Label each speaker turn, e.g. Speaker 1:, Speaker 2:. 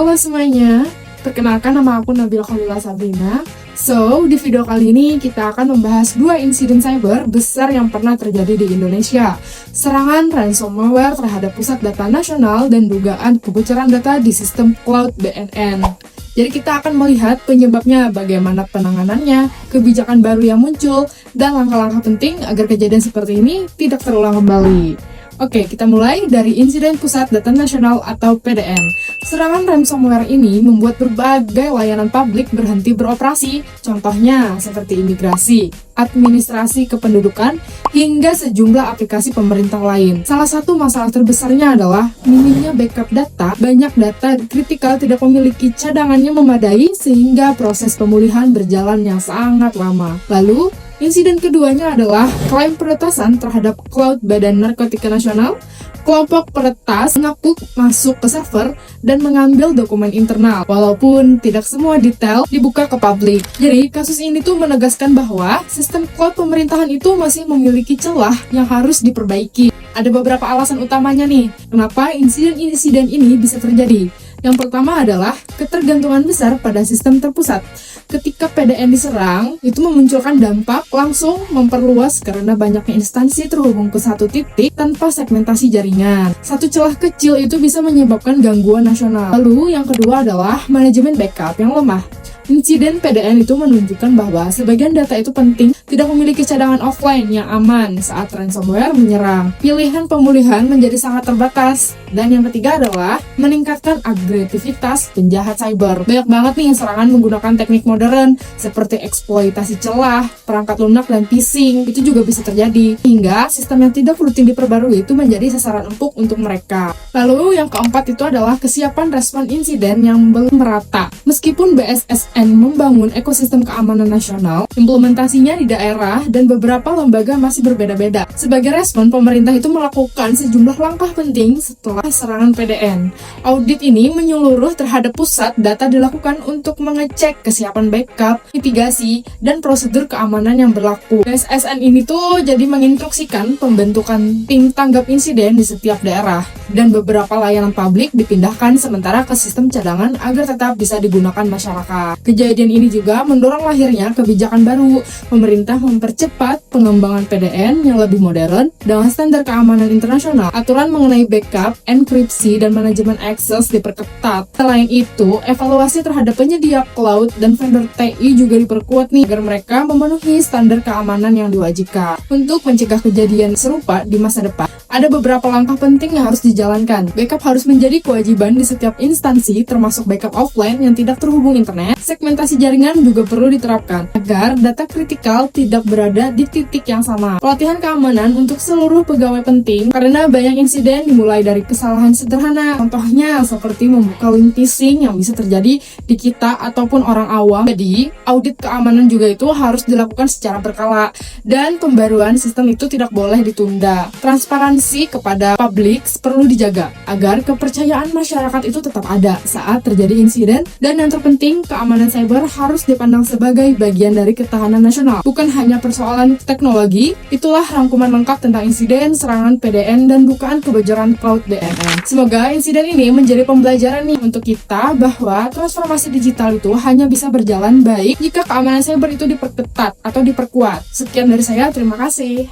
Speaker 1: Halo semuanya, perkenalkan nama aku Nabila Khalila Sabrina. Di video kali ini kita akan membahas dua insiden cyber besar yang pernah terjadi di Indonesia. Serangan ransomware terhadap pusat data nasional dan dugaan kebocoran data di sistem cloud BNN. Jadi kita akan melihat penyebabnya, bagaimana penanganannya, kebijakan baru yang muncul, dan langkah-langkah penting agar kejadian seperti ini tidak terulang kembali. Oke, kita mulai dari insiden Pusat Data Nasional atau PDN. Serangan ransomware ini membuat berbagai layanan publik berhenti beroperasi, contohnya seperti imigrasi, administrasi kependudukan, hingga sejumlah aplikasi pemerintah lain. Salah satu masalah terbesarnya adalah minimnya backup data. Banyak data kritikal tidak memiliki cadangan yang memadai sehingga proses pemulihan berjalan yang sangat lama. Lalu, insiden keduanya adalah klaim peretasan terhadap cloud Badan Narkotika Nasional. Kelompok peretas mengaku masuk ke server dan mengambil dokumen internal, walaupun tidak semua detail dibuka ke publik. Jadi, kasus ini tuh menegaskan bahwa sistem cloud pemerintahan itu masih memiliki celah yang harus diperbaiki. Ada beberapa alasan utamanya nih, kenapa insiden-insiden ini bisa terjadi. Yang pertama adalah ketergantungan besar pada sistem terpusat. Ketika PDN diserang, itu memunculkan dampak langsung memperluas karena banyaknya instansi terhubung ke satu titik tanpa segmentasi jaringan. Satu celah kecil itu bisa menyebabkan gangguan nasional. Lalu yang kedua adalah manajemen backup yang lemah. Insiden PDN itu menunjukkan bahwa sebagian data itu penting, tidak memiliki cadangan offline yang aman saat ransomware menyerang. Pilihan pemulihan menjadi sangat terbatas. Dan yang ketiga adalah meningkatkan agresivitas penjahat cyber. Banyak banget nih serangan menggunakan teknik modern seperti eksploitasi celah, perangkat lunak, dan phishing. Itu juga bisa terjadi. Hingga sistem yang tidak rutin diperbarui itu menjadi sasaran empuk untuk mereka. Lalu yang keempat itu adalah kesiapan respon insiden yang belum merata. Meskipun BSSN membangun ekosistem keamanan nasional, implementasinya di daerah dan beberapa lembaga masih berbeda-beda. Sebagai respon, pemerintah itu melakukan sejumlah langkah penting setelah serangan PDN. Audit ini menyeluruh terhadap pusat data dilakukan untuk mengecek kesiapan backup, mitigasi, dan prosedur keamanan yang berlaku. BSSN ini tuh jadi menginstruksikan pembentukan tim tanggap insiden di setiap daerah, dan beberapa layanan publik dipindahkan sementara ke sistem cadangan agar tetap bisa digunakan masyarakat. Kejadian ini juga mendorong lahirnya kebijakan baru. Pemerintah mempercepat pengembangan PDN yang lebih modern dengan standar keamanan internasional. Aturan mengenai backup, enkripsi, dan manajemen akses diperketat. Selain itu, evaluasi terhadap penyedia cloud dan vendor TI juga diperkuat nih agar mereka memenuhi standar keamanan yang diwajibkan. Untuk mencegah kejadian serupa di masa depan, ada beberapa langkah penting yang harus dijalankan. Backup harus menjadi kewajiban di setiap instansi, termasuk backup offline yang tidak terhubung internet. Segmentasi jaringan juga perlu diterapkan agar data kritikal tidak berada di titik yang sama. Pelatihan keamanan untuk seluruh pegawai penting karena banyak insiden dimulai dari kesalahan sederhana. Contohnya seperti membuka link phishing yang bisa terjadi di kita ataupun orang awam. Jadi, audit keamanan juga itu harus dilakukan secara berkala dan pembaruan sistem itu tidak boleh ditunda. Transparansi kepada publik perlu dijaga agar kepercayaan masyarakat itu tetap ada saat terjadi insiden, dan yang terpenting, keamanan cyber harus dipandang sebagai bagian dari ketahanan nasional, bukan hanya persoalan teknologi. Itulah rangkuman lengkap tentang insiden serangan PDN dan dugaan kebocoran cloud BNN. Semoga insiden ini menjadi pembelajaran nih untuk kita bahwa transformasi digital itu hanya bisa berjalan baik jika keamanan cyber itu diperketat atau diperkuat. Sekian dari saya, terima kasih.